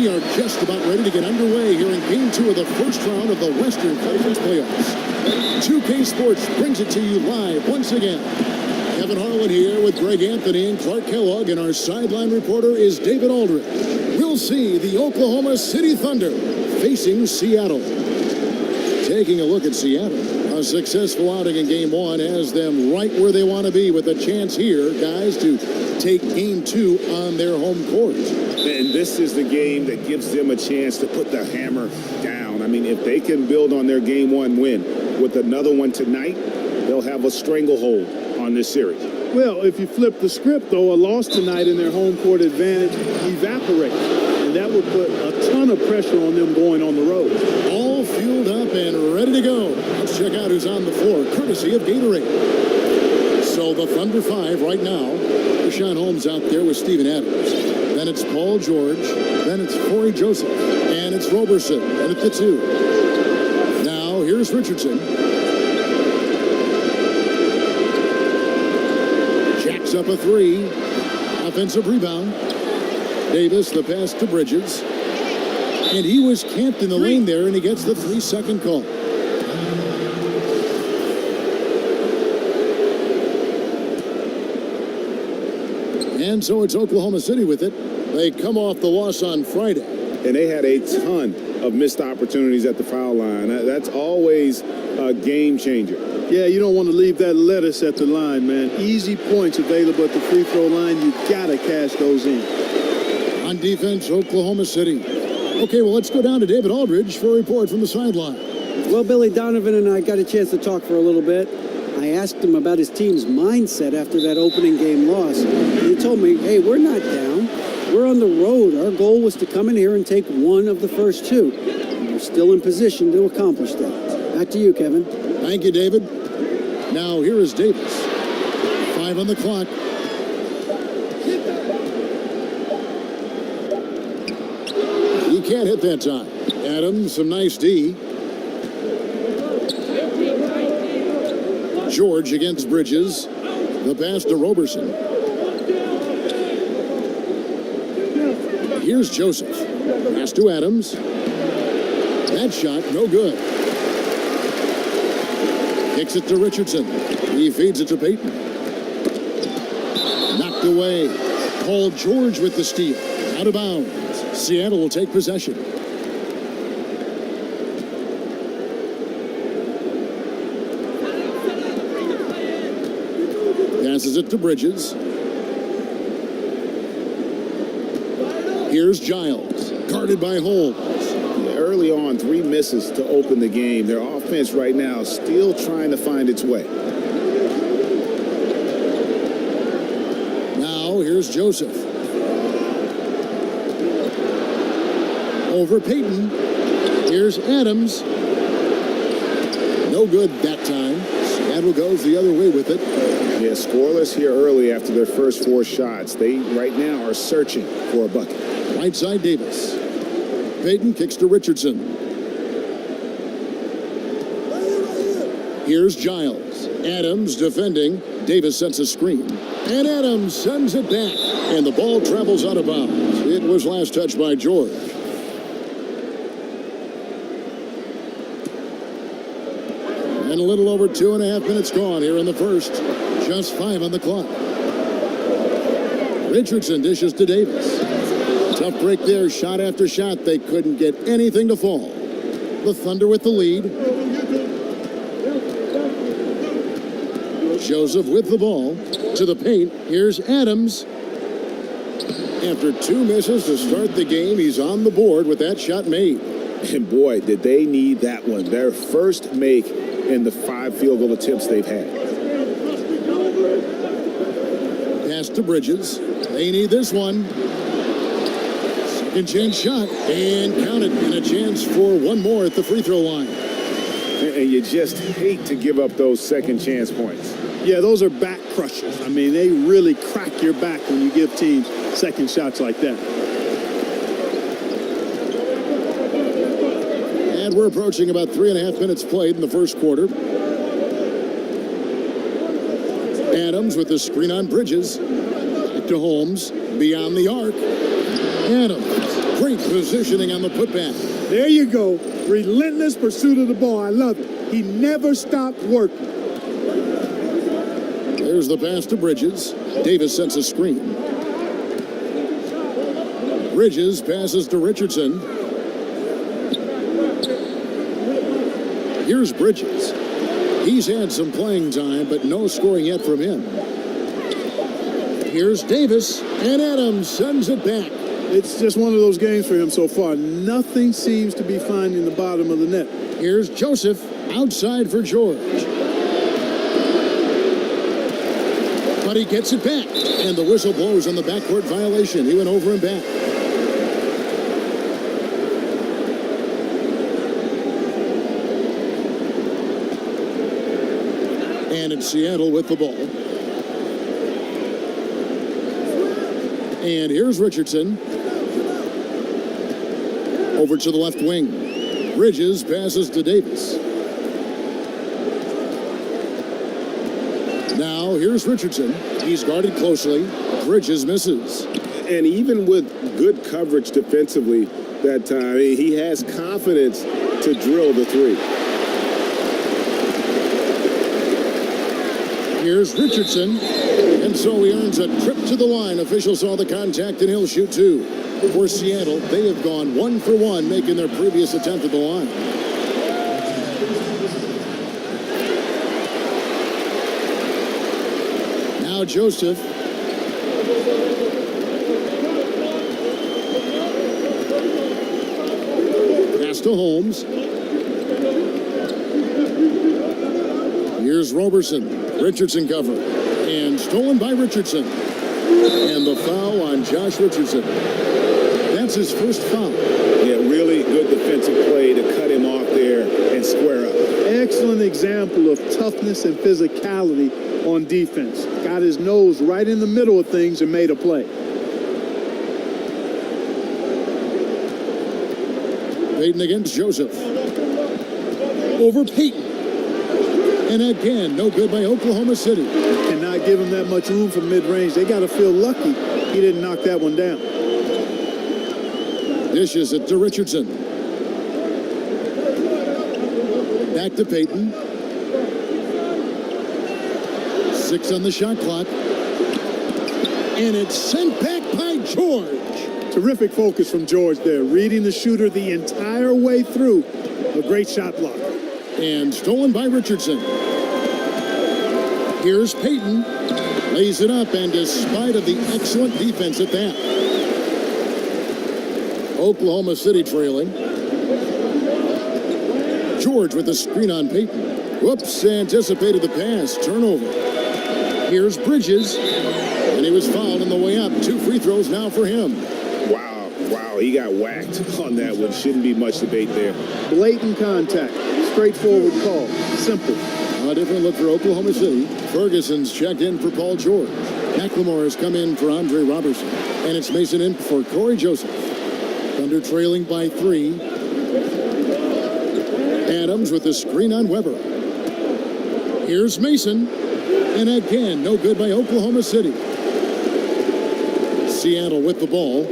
We are just about ready to get underway here in Game 2 of the first round of the Western Conference Playoffs. 2K Sports brings it to you live once again. Kevin Harlan here with Greg Anthony and Clark Kellogg, and our sideline reporter is David Aldridge. We'll see the Oklahoma City Thunder facing Seattle. Taking a look at Seattle. A successful outing in Game 1 has them right where they want to be, with a chance here, guys, to take Game 2 on their home court. And this is the game that gives them a chance to put the hammer down. I mean, if they can build on their Game 1 win with another one tonight, they'll have a stranglehold on this series. Well, if you flip the script, though, a loss tonight in their home court advantage evaporates. And that would put a ton of pressure on them going on the road. All fueled up and ready to go. Let's check out who's on the floor, courtesy of Gatorade. So the Thunder 5 right now. Deshaun Holmes out there with Steven Adams. Then it's Paul George. Then it's Corey Joseph. And it's Roberson. And at the 2. Now here's Richardson. Jacks up a 3. Offensive rebound. Davis, the pass to Bridges. And he was camped in the lane there, and he gets the 3-second call. And so it's Oklahoma City with it. They come off the loss on Friday. And they had a ton of missed opportunities at the foul line. That's always a game changer. Yeah, you don't want to leave that lettuce at the line, man. Easy points available at the free throw line. You got to cash those in. On defense, Oklahoma City. Okay, well, let's go down to David Aldridge for a report from the sideline. Well, Billy Donovan and I got a chance to talk for a little bit. I asked him about his team's mindset after that opening game loss. He told me, hey, we're not down. We're on the road. Our goal was to come in here and take one of the first 2. And we're still in position to accomplish that. Back to you, Kevin. Thank you, David. Now, here is Davis. 5 on the clock. He can't hit that time. Adams, some nice D. George against Bridges. The pass to Roberson. Here's Joseph. Pass to Adams. That shot, no good. Kicks it to Richardson. He feeds it to Payton. Knocked away. Paul George with the steal. Out of bounds. Seattle will take possession. Passes it to Bridges. Here's Giles, guarded by Holmes. Early on, 3 misses to open the game. Their offense right now still trying to find its way. Now here's Joseph. Over Payton. Here's Adams. No good that time. Seattle goes the other way with it. Yeah, scoreless here early after their first 4 shots. They right now are searching for a bucket. Right side Davis. Payton kicks to Richardson. Here's Giles. Adams defending. Davis sets a screen. And Adams sends it back. And the ball travels out of bounds. It was last touched by George. And a little over 2.5 minutes gone here in the first. Just 5 on the clock. Richardson dishes to Davis. Tough break there, shot after shot. They couldn't get anything to fall. The Thunder with the lead. Joseph with the ball to the paint. Here's Adams. After 2 misses to start the game, he's on the board with that shot made. And boy, did they need that one. Their first make in the 5 field goal attempts they've had. Pass to Bridges. They need this one. Second chance shot. And count it. And a chance for one more at the free throw line. And you just hate to give up those second chance points. Yeah, those are back crushers. I mean, they really crack your back when you give teams second shots like that. And we're approaching about 3.5 minutes played in the first quarter. Adams with the screen on Bridges. Back to Holmes. Beyond the arc. Adams Great positioning on the putback. There you go. Relentless pursuit of the ball. I love it. He never stopped working. There's the pass to Bridges. Davis sets a screen. Bridges passes to Richardson. Here's Bridges. He's had some playing time, but no scoring yet from him. Here's Davis, and Adams sends it back. It's just one of those games for him so far. Nothing seems to be finding the bottom of the net. Here's Joseph, outside for George. But he gets it back, and the whistle blows on the backcourt violation. He went over and back. And it's Seattle with the ball. And here's Richardson. Over to the left wing. Bridges passes to Davis. Now here's Richardson. He's guarded closely. Bridges misses. And even with good coverage defensively that time, he has confidence to drill the three. Here's Richardson. And so he earns a trip to the line. Officials saw the contact, and he'll shoot two. For Seattle, they have gone 1 for 1, making their previous attempt at the line. Now Joseph. Pass to Holmes. Here's Roberson. Richardson cover. And stolen by Richardson. And the foul on Josh Richardson. That's his first foul. Yeah, really good defensive play to cut him off there and square up. Excellent example of toughness and physicality on defense. Got his nose right in the middle of things and made a play. Payton against Joseph. Over Payton. And again, no good by Oklahoma City. Cannot give him that much room for mid-range. They got to feel lucky he didn't knock that one down. Dishes it to Richardson. Back to Payton. 6 on the shot clock. And it's sent back by George. Terrific focus from George there, reading the shooter the entire way through. A great shot block. And stolen by Richardson. Here's Payton. Lays it up, and despite of the excellent defense at that, Oklahoma City trailing. George with the screen on Payton. Whoops, anticipated the pass. Turnover. Here's Bridges. And he was fouled on the way up. 2 free throws now for him. Wow, he got whacked on that one. Shouldn't be much debate there. Blatant contact. Straightforward call. Simple. A different look for Oklahoma City. Ferguson's checked in for Paul George. McLemore has come in for Andre Robertson. And it's Mason in for Corey Joseph. Thunder trailing by 3. Adams with the screen on Weber. Here's Mason. And again, no good by Oklahoma City. Seattle with the ball.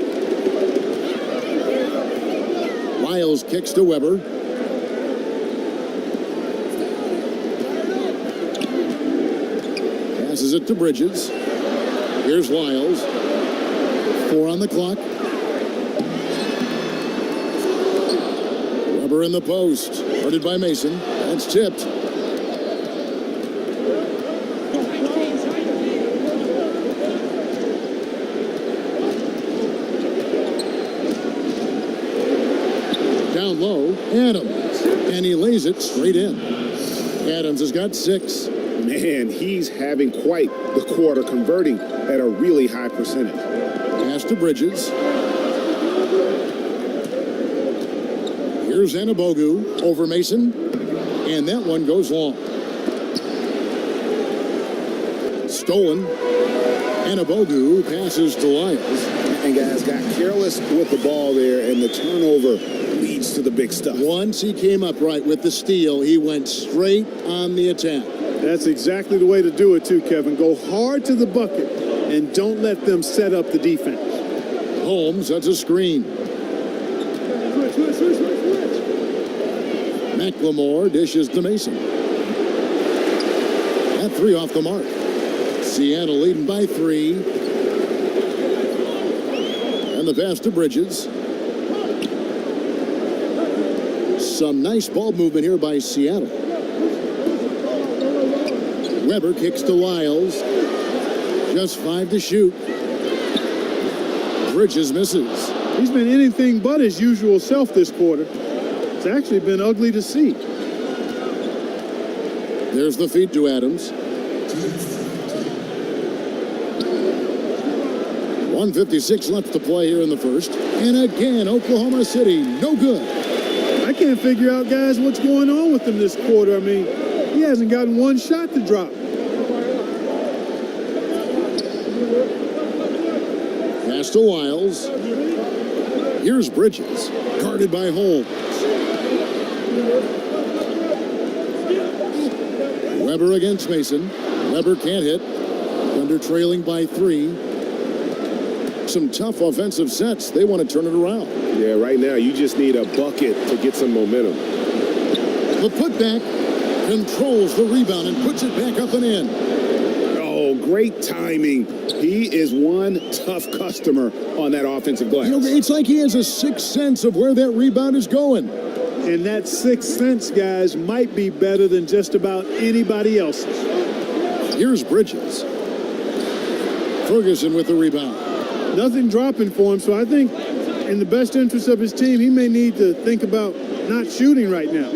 Lyles kicks to Weber. Passes it to Bridges. Here's Lyles. 4 on the clock. Weber in the post. Guarded by Mason. That's tipped. Down low, Adams. And he lays it straight in. Adams has got 6. Man, he's having quite the quarter, converting at a really high percentage. Pass to Bridges. Here's Anabogu over Mason. And that one goes long. Stolen. Anabogu passes to Lyles. And guys got careless with the ball there, and the turnover leads to the big stuff. Once he came up right with the steal, he went straight on the attack. That's exactly the way to do it too, Kevin. Go hard to the bucket and don't let them set up the defense. Holmes, that's a screen. McLemore dishes to Mason. That three off the mark. Seattle leading by 3. And the pass to Bridges. Some nice ball movement here by Seattle. Weber kicks to Lyles. Just 5 to shoot. Bridges misses. He's been anything but his usual self this quarter. It's actually been ugly to see. There's the feed to Adams. 1:56 left to play here in the first. And again, Oklahoma City, no good. I can't figure out, guys, what's going on with him this quarter. I mean, he hasn't gotten one shot to drop. Pass to Lyles. Here's Bridges, guarded by Holmes. Weber against Mason. Weber can't hit. Thunder trailing by 3. Some tough offensive sets. They want to turn it around. Yeah, right now you just need a bucket to get some momentum. The putback controls the rebound and puts it back up and in. Oh, great timing. He is one tough customer on that offensive glass. You know, it's like he has a sixth sense of where that rebound is going. And that sixth sense, guys, might be better than just about anybody else's. Here's Bridges. Ferguson with the rebound. Nothing dropping for him, so I think in the best interest of his team, he may need to think about not shooting right now.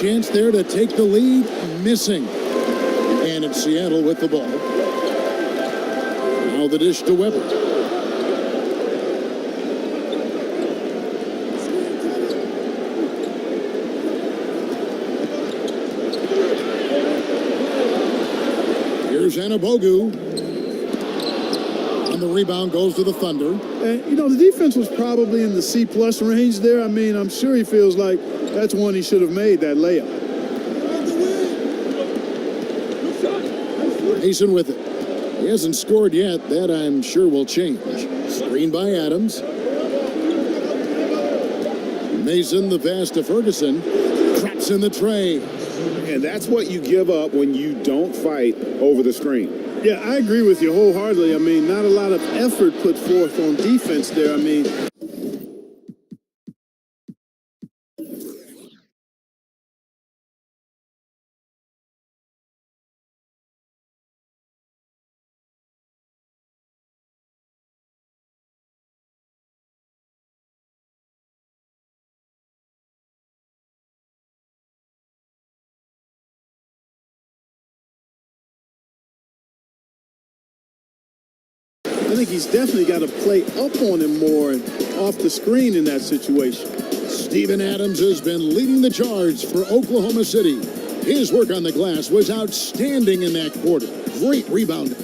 Chance there to take the lead, missing. And it's Seattle with the ball. Now the dish to Weber. Here's Anabogu. And the rebound goes to the Thunder. And, you know, the defense was probably in the C-plus range there. I mean, I'm sure he feels like that's one he should have made, that layup. Mason with it. He hasn't scored yet. That, I'm sure, will change. Screen by Adams. Mason, the pass to Ferguson. Traps in the tray. And that's what you give up when you don't fight over the screen. Yeah, I agree with you wholeheartedly. I mean, not a lot of effort put forth on defense there. I mean, I think he's definitely got to play up on him more and off the screen in that situation. Steven Adams has been leading the charge for Oklahoma City. His work on the glass was outstanding in that quarter. Great rebounding.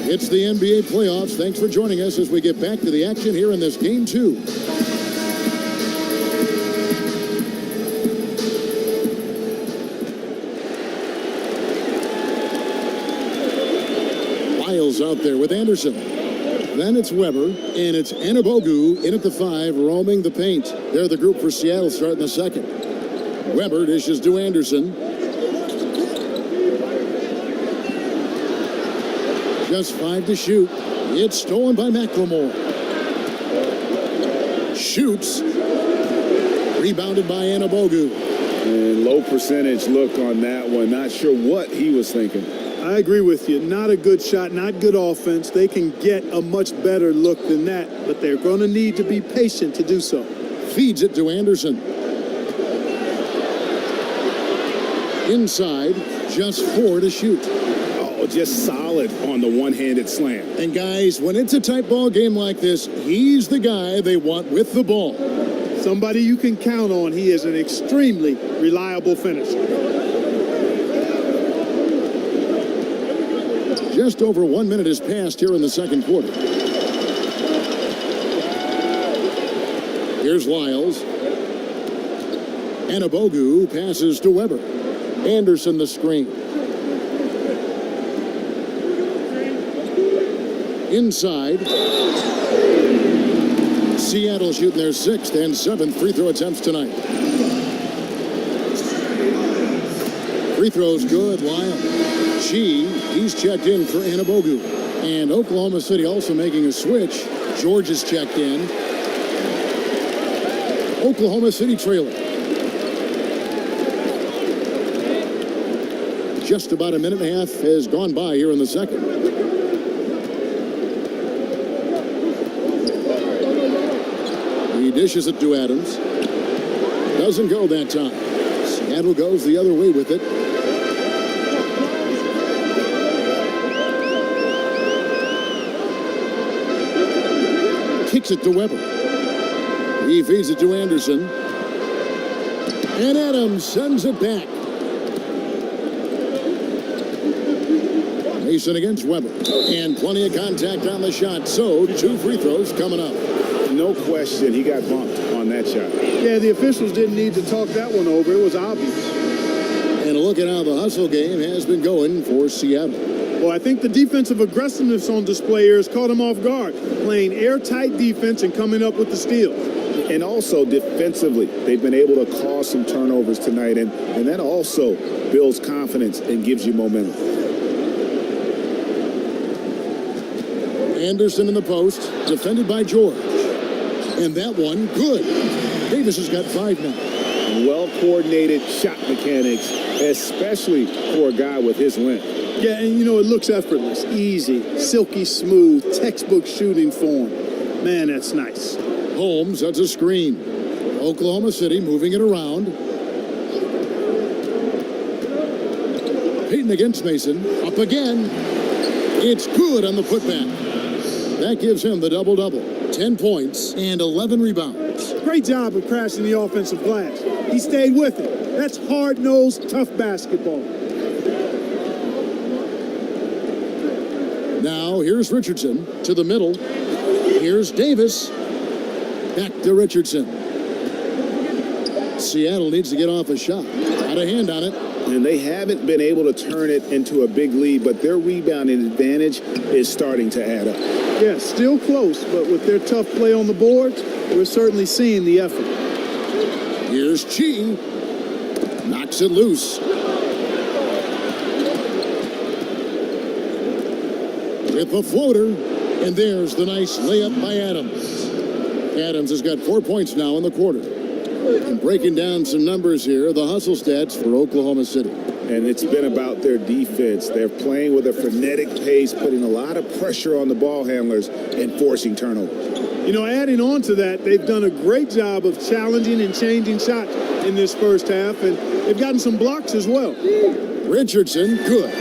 It's the NBA playoffs. Thanks for joining us as we get back to the action here in this Game 2. Lyles out there with Anderson. Then it's Weber, and it's Anabogu in at the 5, roaming the paint. They're the group for Seattle starting the second. Weber dishes to Anderson. Just 5 to shoot. It's stolen by McLemore. Shoots. Rebounded by Anabogu. And low percentage look on that one. Not sure what he was thinking. I agree with you. Not a good shot, not good offense. They can get a much better look than that, but they're going to need to be patient to do so. Feeds it to Anderson. Inside, just 4 to shoot. Oh, just solid on the one-handed slam. And guys, when it's a tight ball game like this, he's the guy they want with the ball. Somebody you can count on. He is an extremely reliable finisher. Just over 1 minute has passed here in the second quarter. Here's Lyles. Anabogu passes to Weber. Anderson the screen. inside. Seattle shooting their 6th and 7th free throw attempts tonight. Free throws good, Lyle. He's checked in for Anabogu. And Oklahoma City also making a switch. George is checked in. Oklahoma City trailing. Just about a minute and a half has gone by here in the second. He dishes it to Adams. Doesn't go that time. Seattle goes the other way with it. Kicks it to Weber. He feeds it to Anderson. And Adams sends it back. Mason against Weber. And plenty of contact on the shot. So 2 free throws coming up. No question, he got bumped on that shot. Yeah, the officials didn't need to talk that one over. It was obvious. And a look at how the hustle game has been going for Seattle. Well, I think the defensive aggressiveness on display here has caught him off guard, playing airtight defense and coming up with the steal. And also defensively, they've been able to cause some turnovers tonight, and that also builds confidence and gives you momentum. Anderson in the post, defended by George. And that one, good. Davis has got 5 now. Well-coordinated shot mechanics, especially for a guy with his length. Yeah, and you know, it looks effortless, easy, silky smooth, textbook shooting form. Man, that's nice. Holmes, that's a screen. Oklahoma City moving it around. Payton against Mason. Up again. It's good on the putback. That gives him the double-double. 10 points and 11 rebounds. Great job of crashing the offensive glass. He stayed with it. That's hard-nosed, tough basketball. Now, here's Richardson to the middle. Here's Davis. Back to Richardson. Seattle needs to get off a shot. Got a hand on it. And they haven't been able to turn it into a big lead, but their rebounding advantage is starting to add up. Yeah, still close, but with their tough play on the boards, we're certainly seeing the effort. Here's Chi. Knocks it loose. With the floater, and there's the nice layup by Adams. Adams has got 4 points now in the quarter. And breaking down some numbers here, the hustle stats for Oklahoma City. And it's been about their defense. They're playing with a frenetic pace, putting a lot of pressure on the ball handlers and forcing turnovers. You know, adding on to that, they've done a great job of challenging and changing shots in this first half, and they've gotten some blocks as well. Richardson, good.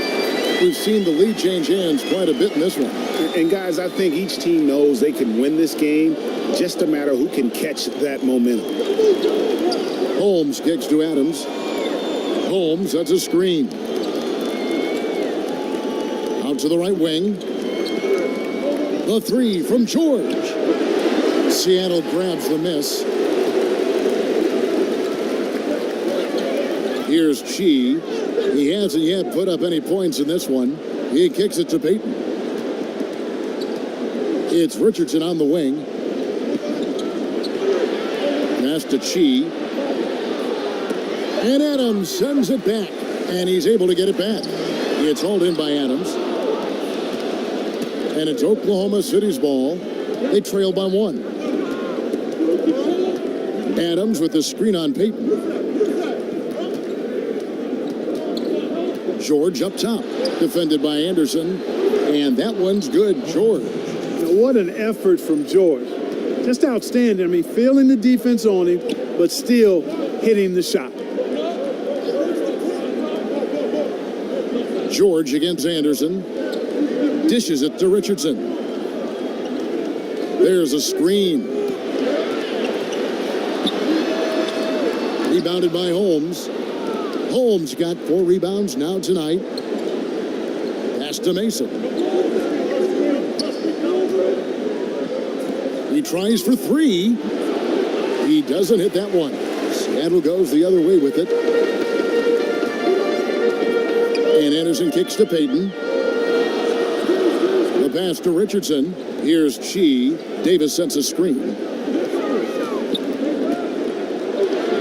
We've seen the lead change hands quite a bit in this one. And guys, I think each team knows they can win this game, just a matter who can catch that momentum. Holmes kicks to Adams. Holmes, that's a screen. Out to the right wing. The 3 from George. Seattle grabs the miss. Here's Chi. He hasn't yet put up any points in this one. He kicks it to Payton. It's Richardson on the wing. Pass to Chi. And Adams sends it back. And he's able to get it back. It's hauled in by Adams. And it's Oklahoma City's ball. They trail by 1. Adams with the screen on Payton. George up top. Defended by Anderson. And that one's good. George. Now, what an effort from George. Just outstanding. I mean, feeling the defense on him, but still hitting the shot. George against Anderson. Dishes it to Richardson. There's a screen. Rebounded by Holmes. Holmes got 4 rebounds now tonight. Pass to Mason. He tries for 3. He doesn't hit that one. Seattle goes the other way with it. And Anderson kicks to Payton. The pass to Richardson. Here's Chi. Davis sets a screen.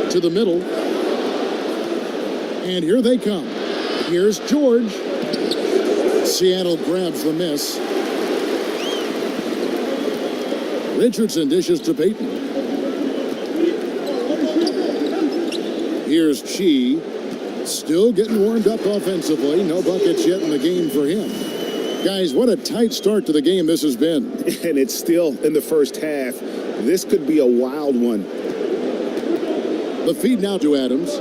To the middle. And here they come. Here's George. Seattle grabs the miss. Richardson dishes to Payton. Here's Chi. Still getting warmed up offensively. No buckets yet in the game for him. Guys, what a tight start to the game this has been. And it's still in the first half. This could be a wild one. The feed now to Adams.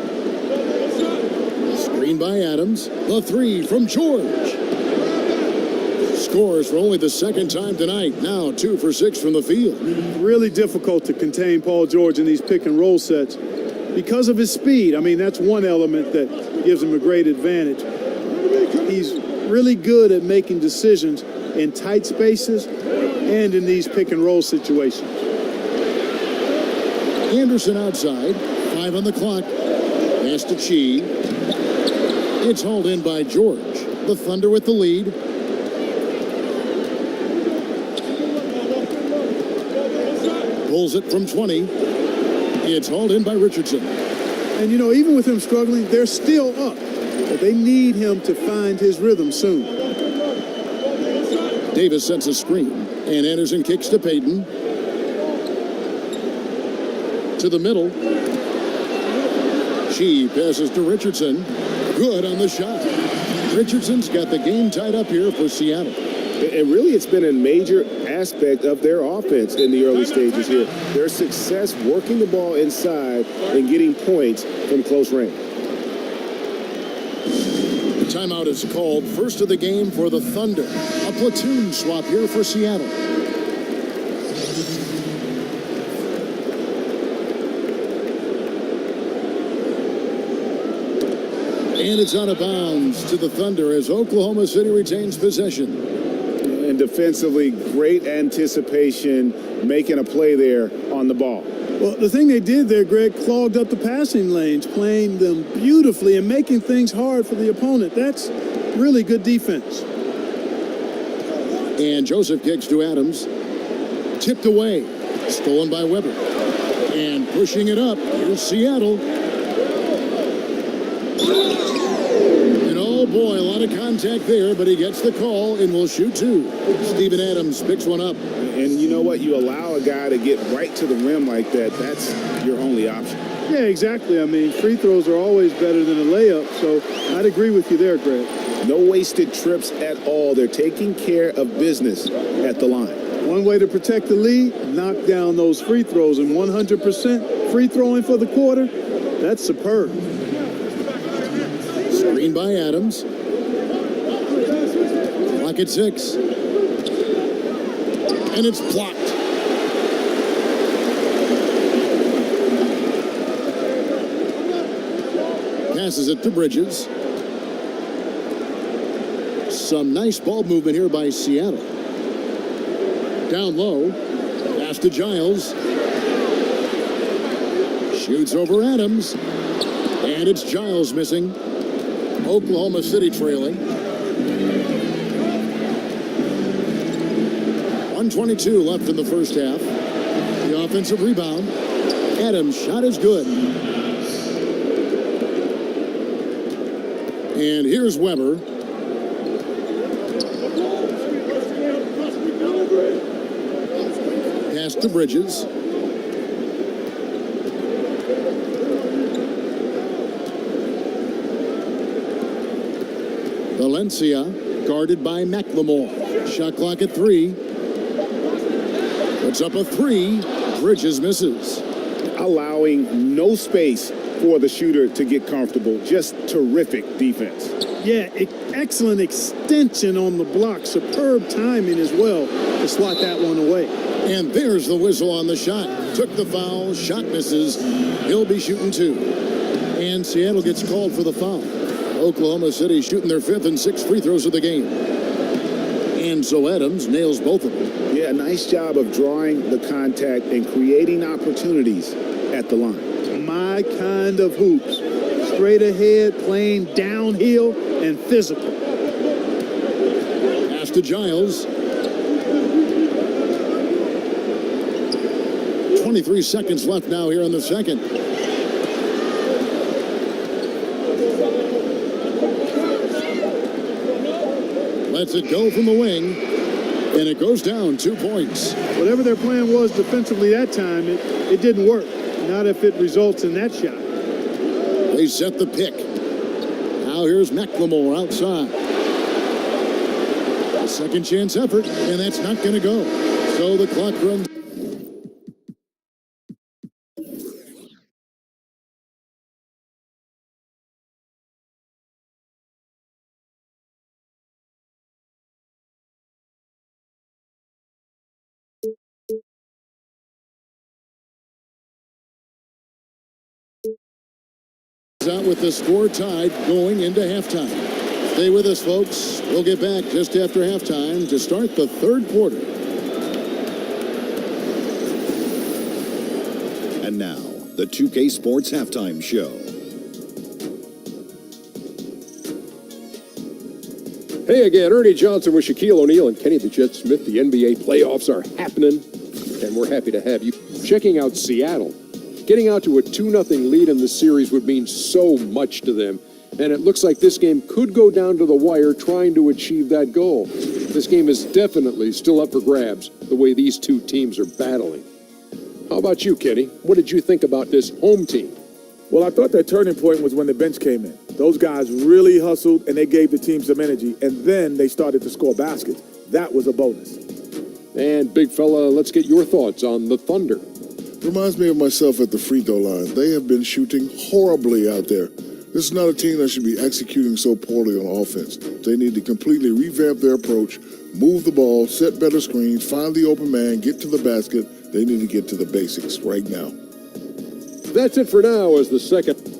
Screen by Adams. The three from George. Scores for only the second time tonight. Now 2 for 6 from the field. Really difficult to contain Paul George in these pick and roll sets because of his speed. I mean, that's one element that gives him a great advantage. He's really good at making decisions in tight spaces and in these pick and roll situations. Anderson outside. 5 on the clock. Pass to Chi. It's hauled in by George. The Thunder with the lead. Pulls it from 20. It's hauled in by Richardson. And, you know, even with him struggling, they're still up. But they need him to find his rhythm soon. Davis sets a screen. And Anderson kicks to Payton. To the middle. She passes to Richardson. Good on the shot. Richardson's got the game tied up here for Seattle. And really, it's been a major aspect of their offense in the early stages here. Their success working the ball inside and getting points from close range. The timeout is called. First of the game for the Thunder. A platoon swap here for Seattle. And it's out of bounds to the Thunder as Oklahoma City retains possession. And defensively, great anticipation, making a play there on the ball. Well, the thing they did there, Greg, clogged up the passing lanes, playing them beautifully and making things hard for the opponent. That's really good defense. And Joseph kicks to Adams. Tipped away. Stolen by Weber. And pushing it up. Here's Seattle. And oh boy, a lot of contact there, but he gets the call and will shoot 2. Steven Adams picks one up. And you know what? You allow a guy to get right to the rim like that. That's your only option. Yeah, exactly. I mean, free throws are always better than a layup, so I'd agree with you there, Greg. No wasted trips at all. They're taking care of business at the line. One way to protect the lead, knock down those free throws, and 100% free throwing for the quarter, that's superb. Screen by Adams. Clock at 6. And it's blocked. Passes it to Bridges. Some nice ball movement here by Seattle. Down low. Pass to Giles. Shoots over Adams. And it's Giles missing. Oklahoma City trailing. 1:22 left in the first half. The offensive rebound. Adams' shot is good. And here's Weber. Pass to Bridges. Valencia guarded by McLemore. Shot clock at 3. Puts up a 3. Bridges misses. Allowing no space for the shooter to get comfortable. Just terrific defense. Yeah, excellent extension on the block. Superb timing as well to slot that one away. And there's the whistle on the shot. Took the foul. Shot misses. He'll be shooting 2. And Seattle gets called for the foul. Oklahoma City shooting their 5th and 6th free throws of the game. And so Adams nails both of them. Yeah, nice job of drawing the contact and creating opportunities at the line. My kind of hoops. Straight ahead, playing downhill and physical. Pass to Giles. 23 seconds left now here in the second. Lets it go from the wing, and it goes down 2 points. Whatever their plan was defensively that time, it didn't work. Not if it results in that shot. They set the pick. Now here's McLemore outside. A second chance effort, and that's not going to go. So the clock runs. Out with the score tied going into halftime. Stay with us, folks. We'll get back just after halftime to start the third quarter. And now, the 2K Sports Halftime Show. Hey again, Ernie Johnson with Shaquille O'Neal and Kenny the Jet Smith. The NBA playoffs are happening, and we're happy to have you checking out Seattle. Getting out to a 2-0 lead in the series would mean so much to them, and it looks like this game could go down to the wire trying to achieve that goal. This game is definitely still up for grabs, the way these two teams are battling. How about you, Kenny? What did you think about this home team? Well, I thought that turning point was when the bench came in. Those guys really hustled, and they gave the team some energy, and then they started to score baskets. That was a bonus. And, big fella, let's get your thoughts on the Thunder. Reminds me of myself at the free throw line. They have been shooting horribly out there. This is not a team that should be executing so poorly on offense. They need to completely revamp their approach, move the ball, set better screens, find the open man, get to the basket. They need to get to the basics right now. That's it for now as the second.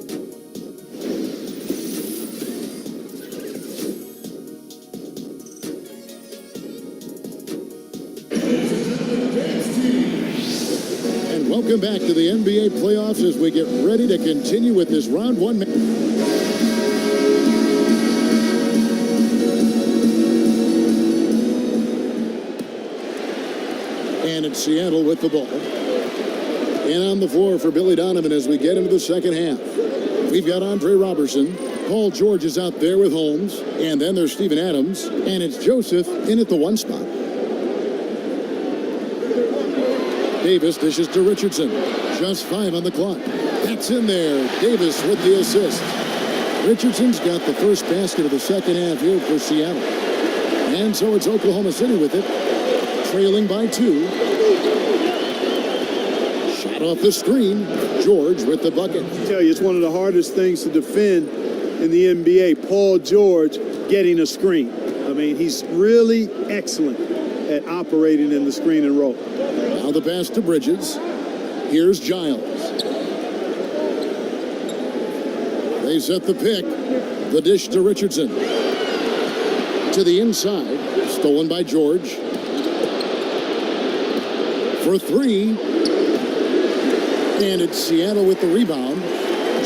Welcome back to the NBA playoffs as we get ready to continue with this round one. And it's Seattle with the ball. And on the floor for Billy Donovan as we get into the second half. We've got Andre Robertson. Paul George is out there with Holmes. And then there's Steven Adams. And it's Joseph in at the 1 spot. Davis dishes to Richardson. Just 5 on the clock. That's in there. Davis with the assist. Richardson's got the first basket of the second half here for Seattle. And so it's Oklahoma City with it. Trailing by 2. Shot off the screen. George with the bucket. I tell you, it's one of the hardest things to defend in the NBA. Paul George getting a screen. I mean, he's really excellent at operating in the screen and roll. Now the pass to Bridges. Here's Giles. They set the pick. The dish to Richardson. To the inside. Stolen by George. For 3. And it's Seattle with the rebound.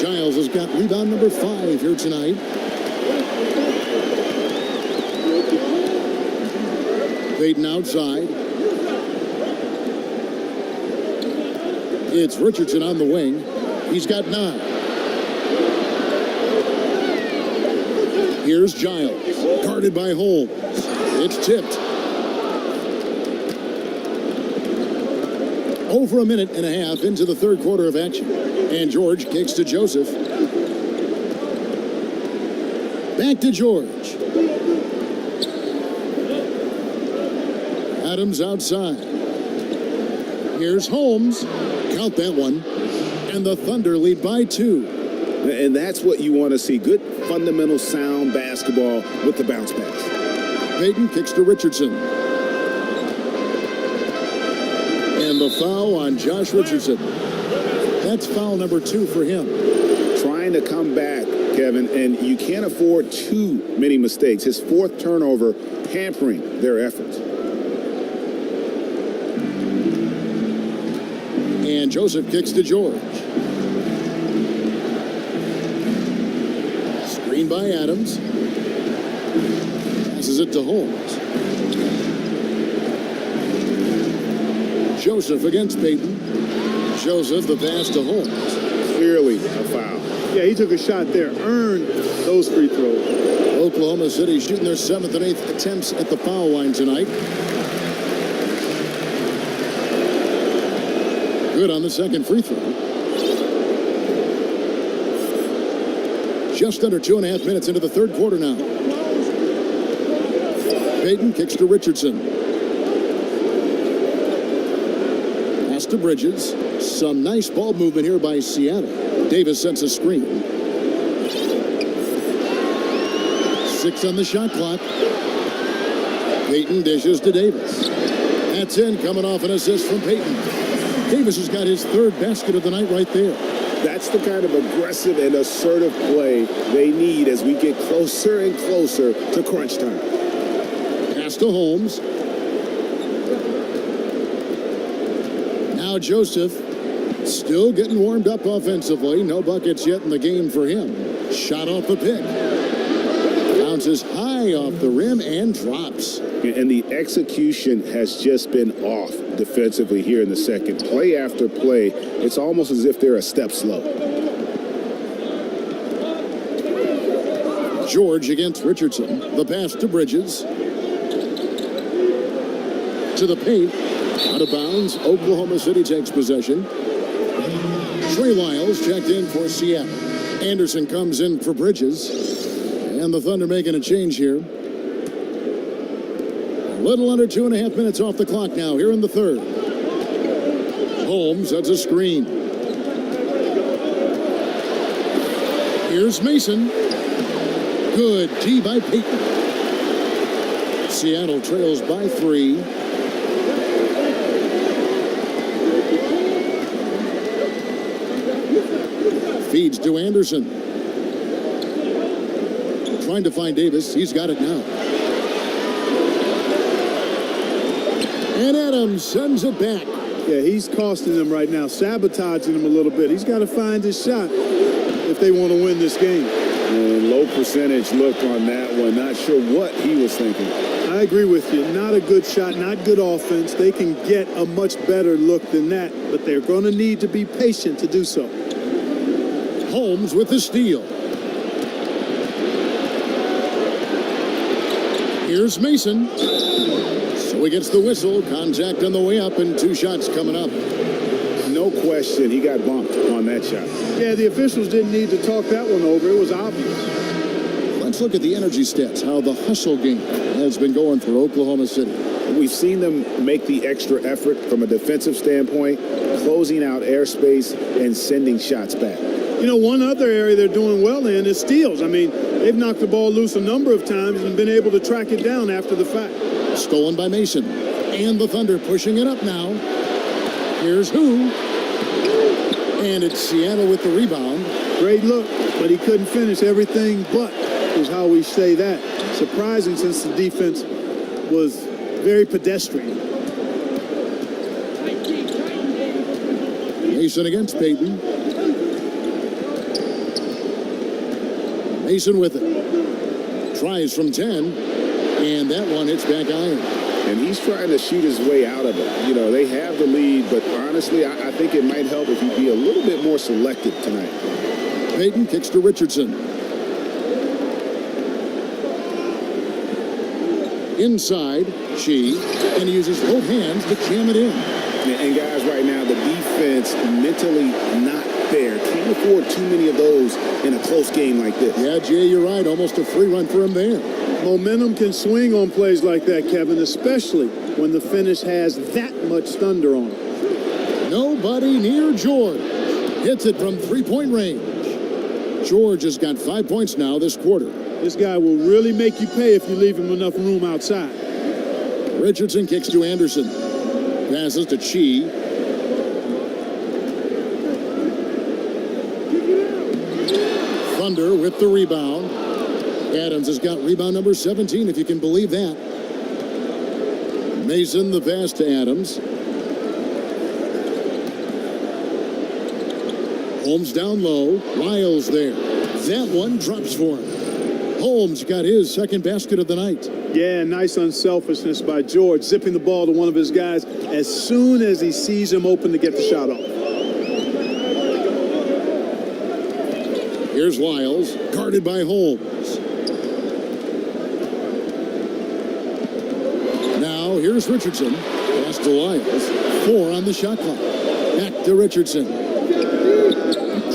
Giles has got rebound number 5 here tonight. Payton outside. It's Richardson on the wing. He's got 9. Here's Giles. Guarded by Holmes. It's tipped. Over a minute and a half into the third quarter of action. And George kicks to Joseph. Back to George. Adams outside. Here's Holmes. Count that one. And the Thunder lead by 2. And that's what you want to see. Good, fundamental, sound basketball with the bounce pass. Payton kicks to Richardson. And the foul on Josh Richardson. That's foul number 2 for him. Trying to come back, Kevin, and you can't afford too many mistakes. His 4th turnover hampering their efforts. And Joseph kicks to George. Screen by Adams. Passes it to Holmes. Joseph against Payton. Joseph, the pass to Holmes. Clearly a foul. Yeah, he took a shot there, earned those free throws. Oklahoma City shooting their 7th and 8th attempts at the foul line tonight. Good on the second free throw. Just under 2.5 minutes into the third quarter now. Payton kicks to Richardson. Pass to Bridges. Some nice ball movement here by Seattle. Davis sets a screen. 6 on the shot clock. Payton dishes to Davis. That's in, coming off an assist from Payton. Davis has got his 3rd basket of the night right there. That's the kind of aggressive and assertive play they need as we get closer and closer to crunch time. Pass to Holmes. Now Joseph still getting warmed up offensively. No buckets yet in the game for him. Shot off the pick. Bounces high off the rim and drops. And the execution has just been off defensively here in the second. Play after play, it's almost as if they're a step slow. George against Richardson. The pass to Bridges. To the paint. Out of bounds. Oklahoma City takes possession. Trey Lyles checked in for Seattle. Anderson comes in for Bridges. And the Thunder making a change here. A little under 2.5 minutes off the clock now here in the third. Holmes sets a screen. Here's Mason. Good D by Payton. Seattle trails by 3. Feeds to Anderson. Trying to find Davis. He's got it now. And Adams sends it back. Yeah, he's costing them right now, sabotaging them a little bit. He's got to find his shot if they want to win this game. And low percentage look on that one. Not sure what he was thinking. I agree with you. Not a good shot, not good offense. They can get a much better look than that, but they're going to need to be patient to do so. Holmes with the steal. Here's Mason. So he gets the whistle. Contact on the way up and 2 shots coming up. No question, he got bumped on that shot. Yeah, the officials didn't need to talk that one over. It was obvious. Let's look at the energy stats, how the hustle game has been going for Oklahoma City. We've seen them make the extra effort from a defensive standpoint, closing out airspace and sending shots back. You know, one other area they're doing well in is steals. I mean, they've knocked the ball loose a number of times and been able to track it down after the fact. Stolen by Mason. And the Thunder pushing it up now. Here's who? And it's Seattle with the rebound. Great look, but he couldn't finish. Everything but is how we say that. Surprising since the defense was very pedestrian. Mason against Payton. Mason with it. Tries from 10. And that one hits back iron. And he's trying to shoot his way out of it. You know, they have the lead, but honestly, I think it might help if he'd be a little bit more selective tonight. Payton kicks to Richardson. Inside, Chi, and he uses both hands to jam it in. And guys, right now, the defense mentally not there. Can't afford too many of those in a close game like this. Yeah, Jay, you're right. Almost a free run for him there. Momentum can swing on plays like that, Kevin, especially when the finish has that much thunder on it. Nobody near George. Hits it from 3-point range. George has got 5 points now this quarter. This guy will really make you pay if you leave him enough room outside. Richardson kicks to Anderson. Passes to Chi. Thunder with the rebound. Adams has got rebound number 17, if you can believe that. Mason the pass to Adams. Holmes down low. Lyles there. That one drops for him. Holmes got his second basket of the night. Yeah, nice unselfishness by George, zipping the ball to one of his guys as soon as he sees him open to get the shot off. Here's Lyles, guarded by Holmes. Now here's Richardson. Pass to Lyles. 4 on the shot clock. Back to Richardson.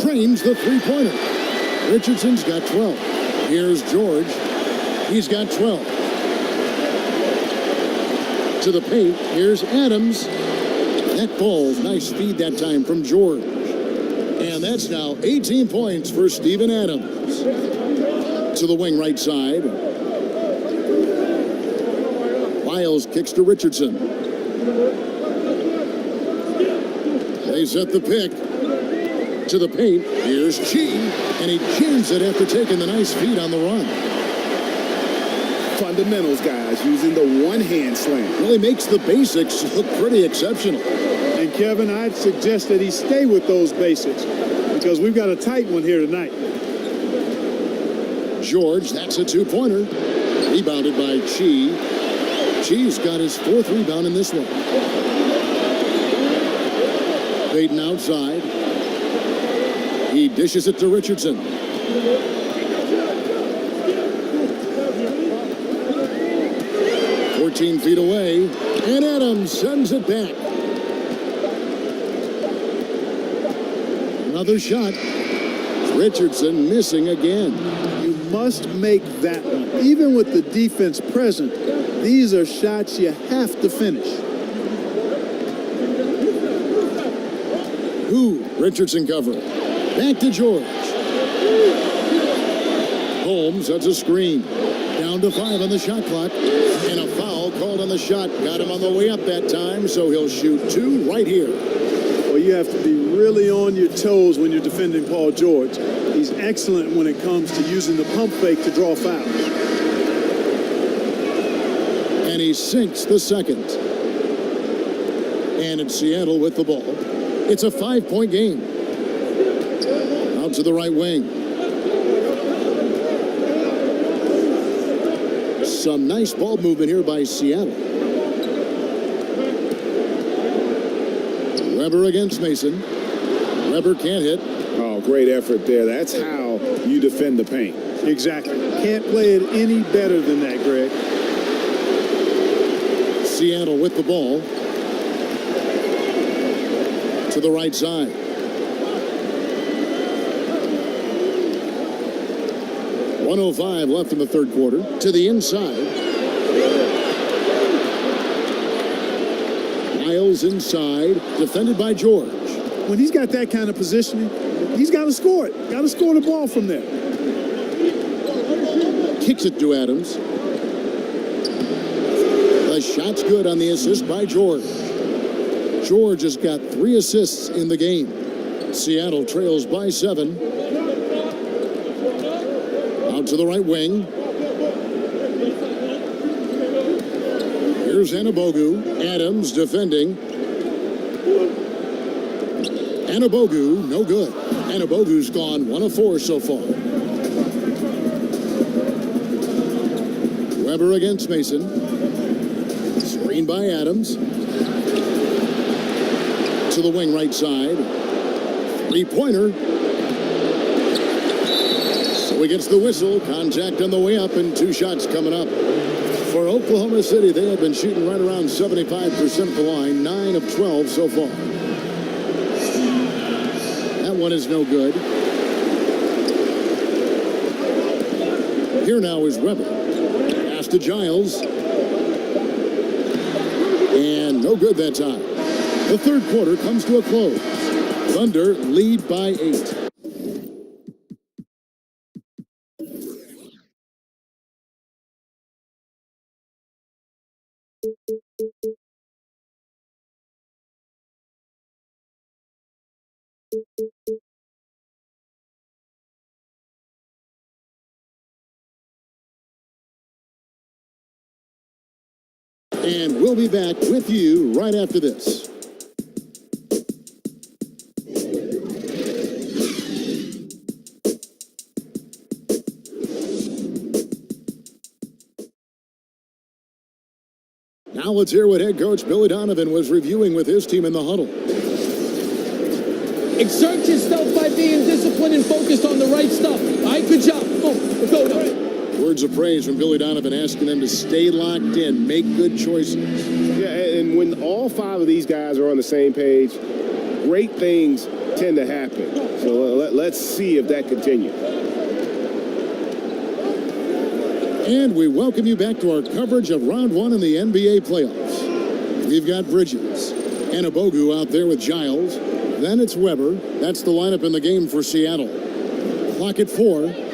Trains the three-pointer. Richardson's got 12. Here's George. He's got 12. To the paint. Here's Adams. That ball, nice feed that time from George. And that's now 18 points for Steven Adams. To the wing right side. Lyles kicks to Richardson. They set the pick. To the paint. Here's Chi. And he jams it after taking the nice feed on the run. Fundamentals, guys, using the one-hand slam. Really makes the basics look pretty exceptional. And Kevin, I'd suggest that he stay with those basics because we've got a tight one here tonight. George, that's a two-pointer. Rebounded by Chi. Chi's got his 4th rebound in this one. Baden outside. He dishes it to Richardson. "14 feet away, and Adams sends it back. Another shot. Richardson missing again. You must make that one. Even with the defense present, these are shots you have to finish. Richardson cover. Back to George. Holmes, that's a screen. Down to 5 on the shot clock. And a foul called on the shot. Got him on the way up that time, so he'll shoot 2 right here. Well, you have to be really on your toes when you're defending Paul George. He's excellent when it comes to using the pump fake to draw fouls. And he sinks the second. And it's Seattle with the ball. It's a 5-point game. Out to the right wing. Some nice ball movement here by Seattle. Weber against Mason. Weber can't hit. Oh, great effort there. That's how you defend the paint. Exactly. Can't play it any better than that, Greg. Seattle with the ball. To the right side. .105 left in the third quarter. To the inside. Lyles inside. Defended by George. When he's got that kind of positioning, he's got to score it. Got to score the ball from there. Kicks it to Adams. The shot's good on the assist by George. George has got 3 assists in the game. Seattle trails by 7. Out to the right wing. Here's Anabogu. Adams defending. Anabogu, no good. Anabogu's gone 1 of 4 so far. Weber against Mason. Screen by Adams. To the wing right side. 3-pointer. So he gets the whistle. Contact on the way up and 2 shots coming up. For Oklahoma City, they have been shooting right around 75% at the line. 9 of 12 so far. That one is no good. Here now is Weber. Pass to Giles. And no good that time. The third quarter comes to a close. Thunder lead by 8. And we'll be back with you right after this. Now let's hear what head coach Billy Donovan was reviewing with his team in the huddle. Exert yourself by being disciplined and focused on the right stuff. Words of praise from Billy Donovan asking them to stay locked in, make good choices. Yeah, and when all 5 of these guys are on the same page, great things tend to happen. So let's see if that continues. And we welcome you back to our coverage of round 1 in the NBA playoffs. We've got Bridges and Abogu out there with Giles. Then it's Weber. That's the lineup in the game for Seattle. Clock at 4.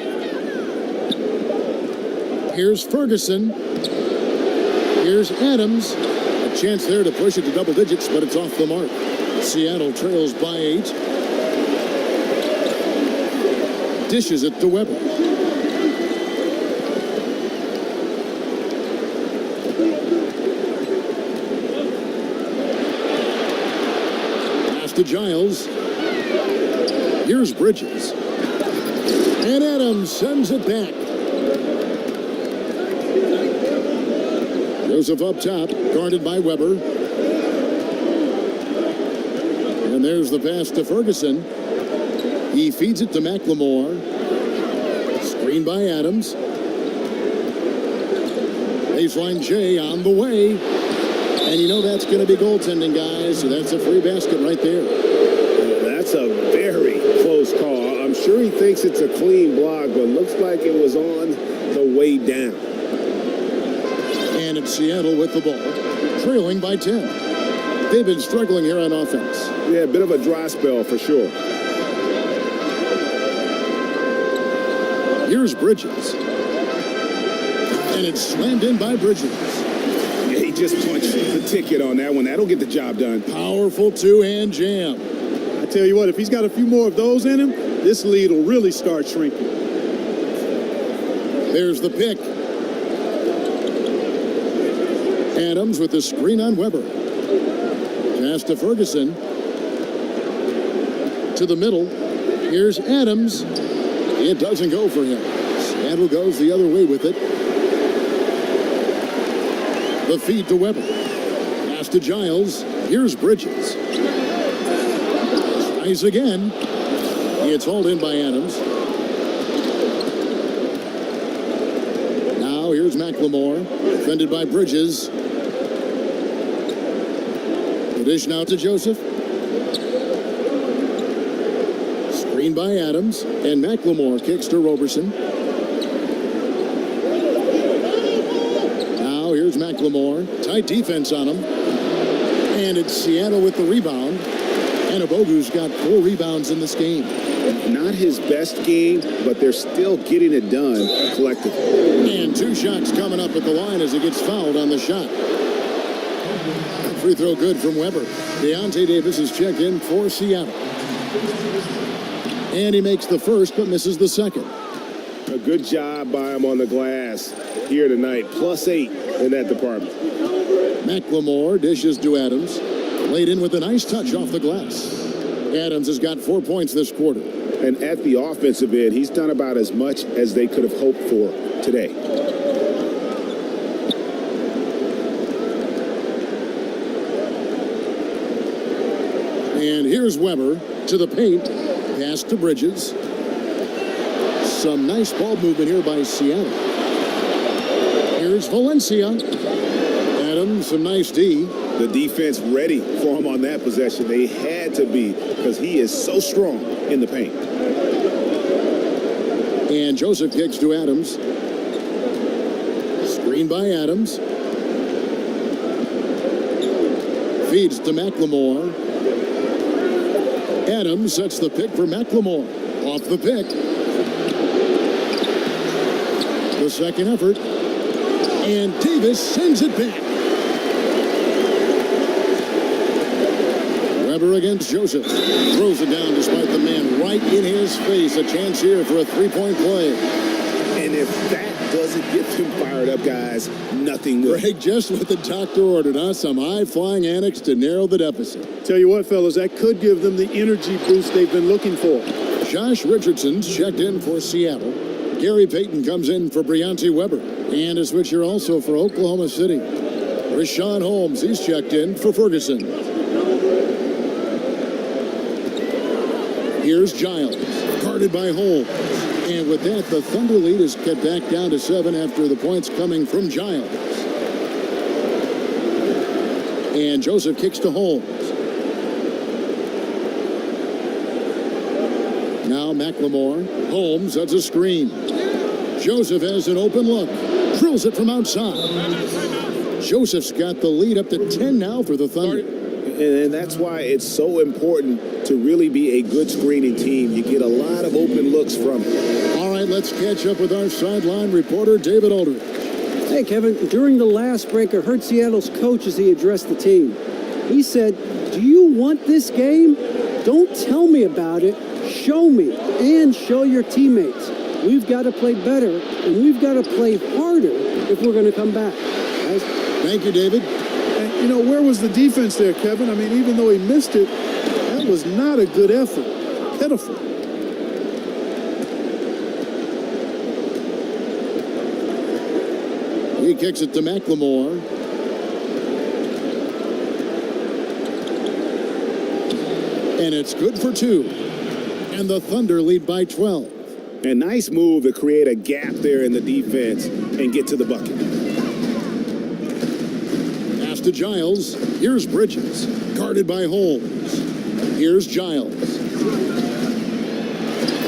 Here's Ferguson. Here's Adams. A chance there to push it to double digits, but it's off the mark. Seattle trails by 8. Dishes it to Weber. Pass to Giles. Here's Bridges. And Adams sends it back. Joseph up top, guarded by Weber. And there's the pass to Ferguson. He feeds it to McLemore. Screen by Adams. Baseline J on the way. And you know that's going to be goaltending, guys. So that's a free basket right there. That's a very close call. I'm sure he thinks it's a clean block, but looks like it was on the way down. And it's Seattle with the ball, trailing by 10. They've been struggling here on offense. Yeah, a bit of a dry spell for sure. Here's Bridges. And it's slammed in by Bridges. Yeah, he just punched the ticket on that one. That'll get the job done. Powerful two-hand jam. I tell you what, if he's got a few more of those in him, this lead will really start shrinking. There's the pick. Adams with the screen on Weber. Pass to Ferguson. To the middle. Here's Adams. It doesn't go for him. Seattle goes the other way with it. The feed to Weber. Pass to Giles. Here's Bridges. Tries again. It's hauled in by Adams. Now here's McLemore. Defended by Bridges. The dish now to Joseph. Screen by Adams. And McLemore kicks to Roberson. Now here's McLemore. Tight defense on him. And it's Seattle with the rebound. And Abogu's got 4 rebounds in this game. Not his best game, but they're still getting it done collectively. And 2 shots coming up at the line as he gets fouled on the shot. Free throw good from Weber. Deontay Davis is checked in for Seattle. And he makes the first, but misses the second. A good job by him on the glass here tonight. +8 in that department. McLemore dishes to Adams. Laid in with a nice touch off the glass. Adams has got 4 points this quarter. And at the offensive end, he's done about as much as they could have hoped for today. And here's Weber to the paint. Pass to Bridges. Some nice ball movement here by Seattle. Here's Valencia. Adams, some nice D. The defense ready for him on that possession. They had to be because he is so strong in the paint. And Joseph kicks to Adams. Screen by Adams. Feeds to McLemore. Adams sets the pick for McLemore. Off the pick. The second effort. And Davis sends it back. Weber against Joseph. Throws it down despite the man right in his face. A chance here for a three-point play. And if that doesn't get them fired up, guys, nothing will. Greg, just what the doctor ordered, huh? Some high-flying annex to narrow the deficit. Tell you what, fellas, that could give them the energy boost they've been looking for. Josh Richardson's checked in for Seattle. Gary Payton comes in for Briante Weber. And a switcher also for Oklahoma City. Rashawn Holmes, he's checked in for Ferguson. Here's Giles, guarded by Holmes. And with that, the Thunder lead is cut back down to 7 after the points coming from Giles. And Joseph kicks to Holmes. Now McLemore. Holmes, that's a screen. Joseph has an open look. Drills it from outside. Joseph's got the lead up to 10 now for the Thunder. And that's why it's so important to really be a good screening team. You get a lot of open looks from it. All right, let's catch up with our sideline reporter, David Aldridge. Hey, Kevin, during the last break, I heard Seattle's coach as he addressed the team. He said, "Do you want this game? Don't tell me about it. Show me and show your teammates. We've got to play better, and we've got to play harder if we're going to come back." Guys. Thank you, David. And, you know, where was the defense there, Kevin? I mean, even though he missed it, that was not a good effort. Pitiful. He kicks it to McLemore. And it's good for 2. And the Thunder lead by 12. A nice move to create a gap there in the defense and get to the bucket. Pass to Giles. Here's Bridges. Guarded by Holmes. Here's Giles.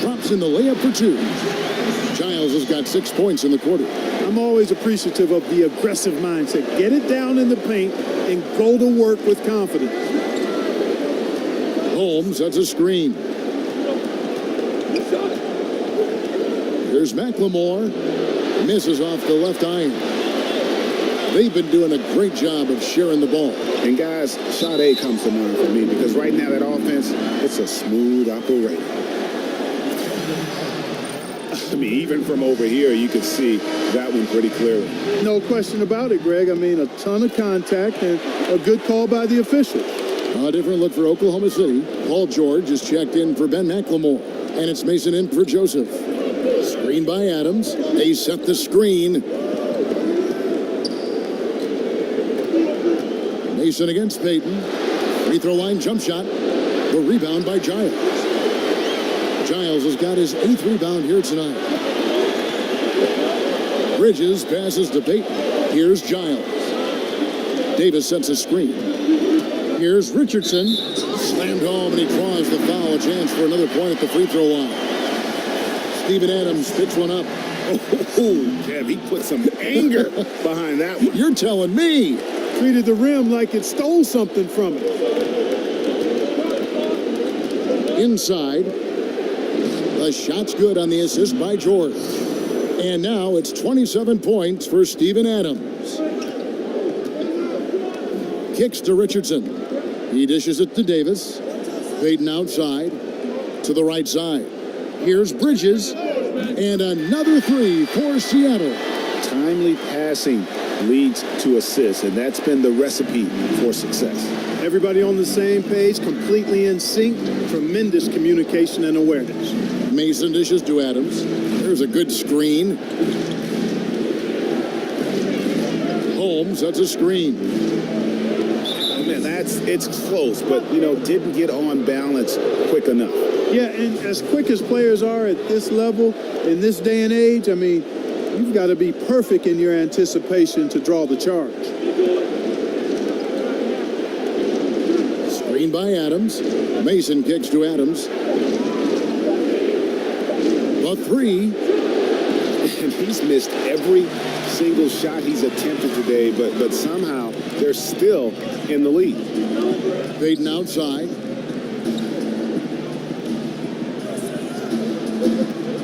Drops in the layup for 2. Giles has got 6 points in the quarter. I'm always appreciative of the aggressive mindset. Get it down in the paint and go to work with confidence. Holmes, that's a screen. Here's McLemore. Misses off the left iron. They've been doing a great job of sharing the ball. And guys, shot A comes to mind for me because right now that offense, it's a smooth operation. I mean, even from over here, you could see that one pretty clearly. No question about it, Greg. I mean, a ton of contact and a good call by the official. A different look for Oklahoma City. Paul George is checked in for Ben McLemore. And it's Mason in for Joseph. Screen by Adams. They set the screen. Mason against Payton. Free throw line jump shot. The rebound by Giles. Giles has got his 8th rebound here tonight. Bridges passes to Payton. Here's Giles. Davis sets a screen. Here's Richardson. Slammed home and he draws the foul. A chance for another point at the free throw line. Steven Adams picks one up. Oh, Kev, he put some anger behind that one. You're telling me. Treated the rim like it stole something from it. Inside. The shot's good on the assist by George. And now it's 27 points for Steven Adams. Kicks to Richardson. He dishes it to Davis. Payton outside to the right side. Here's Bridges. And another 3 for Seattle. Timely passing leads to assists, and that's been the recipe for success. Everybody on the same page, completely in sync, tremendous communication and awareness. Mason dishes to Adams. There's a good screen. Holmes, that's a screen. Man, it's close, but, you know, didn't get on balance quick enough. Yeah, and as quick as players are at this level, in this day and age, I mean, you've got to be perfect in your anticipation to draw the charge. Screen by Adams. Mason kicks to Adams. The 3. And he's missed every single shot he's attempted today, but somehow they're still in the lead. Payton outside.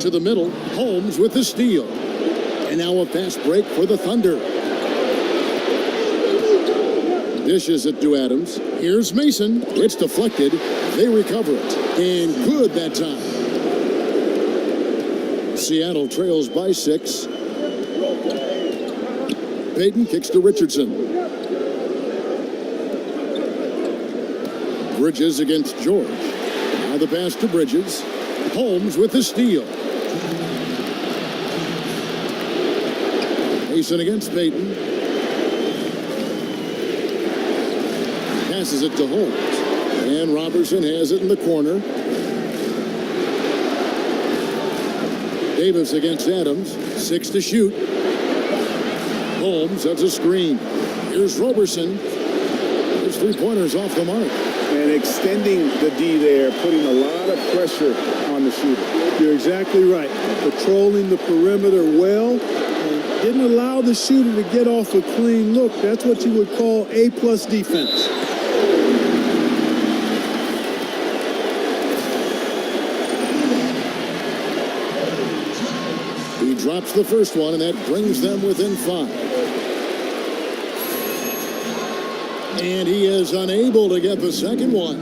To the middle. Holmes with the steal. And now a fast break for the Thunder. Dishes it to Adams. Here's Mason. It's deflected. They recover it. And good that time. Seattle trails by 6. Payton kicks to Richardson. Bridges against George. Now the pass to Bridges. Holmes with the steal. Mason against Payton. Passes it to Holmes. And Robertson has it in the corner. Davis against Adams. 6 to shoot. Holmes, that's a screen. Here's Roberson. His three-pointers off the mark. And extending the D there, putting a lot of pressure on the shooter. You're exactly right. Patrolling the perimeter well and didn't allow the shooter to get off a clean look. That's what you would call A+ defense. He drops the first one, and that brings them within 5. And he is unable to get the second one.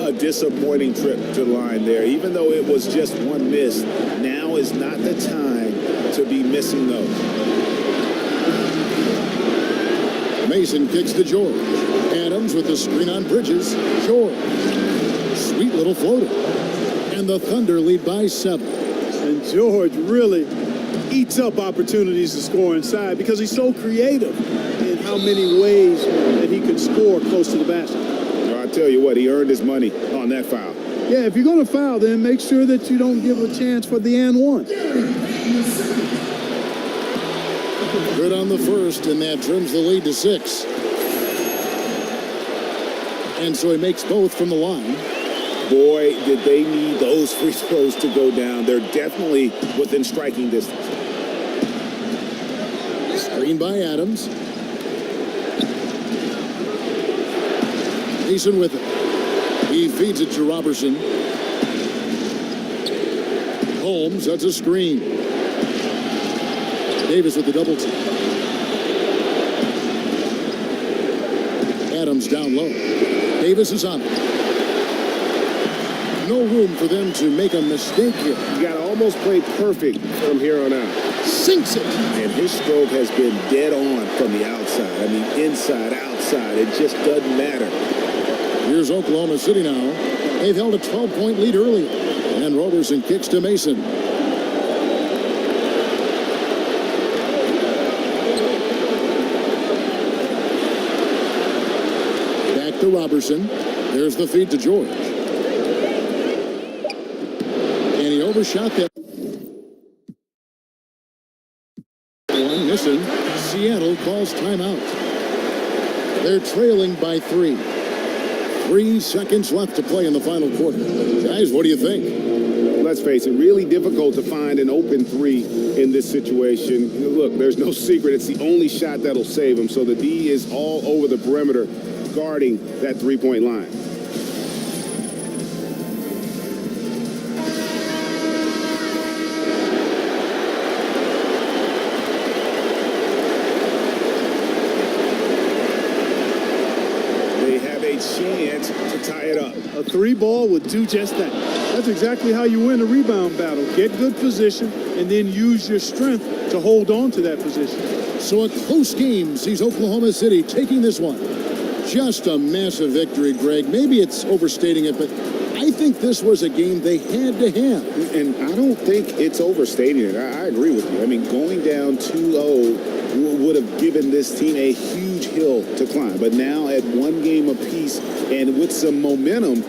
A disappointing trip to the line there. Even though it was just one miss, now is not the time to be missing those. Mason kicks to George. Adams with the screen on Bridges. George. Sweet little floater. And the Thunder lead by 7. And George really eats up opportunities to score inside because he's so creative in how many ways that he could score close to the basket. I tell you what, he earned his money on that foul. Yeah, if you're going to foul, then make sure that you don't give a chance for the and one. Good on the first, and that trims the lead to 6. And so he makes both from the line. Boy, did they need those free throws to go down. They're definitely within striking distance. Screen by Adams. Mason with it. He feeds it to Robertson. Holmes, that's a screen. Davis with the double team. Adams down low. Davis is on it. No room for them to make a mistake here. You got to almost play perfect from here on out. Sinks it. And his stroke has been dead on from the outside. I mean, inside, outside. It just doesn't matter. Here's Oklahoma City now. They've held a 12-point lead earlier. And Roberson kicks to Mason. Back to Roberson. There's the feed to George. And he overshot that one. Missing. Seattle calls timeout. They're trailing by 3. 3 seconds left to play in the final quarter. Guys, what do you think? Let's face it, really difficult to find an open 3 in this situation. Look, there's no secret. It's the only shot that'll save him. So the D is all over the perimeter guarding that three-point line. Chance to tie it up. A 3-ball would do just that. That's exactly how you win a rebound battle. Get good position and then use your strength to hold on to that position. So a close game sees Oklahoma City taking this one. Just a massive victory, Greg. Maybe it's overstating it, but I think this was a game they had to have. And I don't think it's overstating it. I agree with you. I mean, going down 2-0 would have given this team a huge hill to climb. But now at 1 game apiece and with some momentum,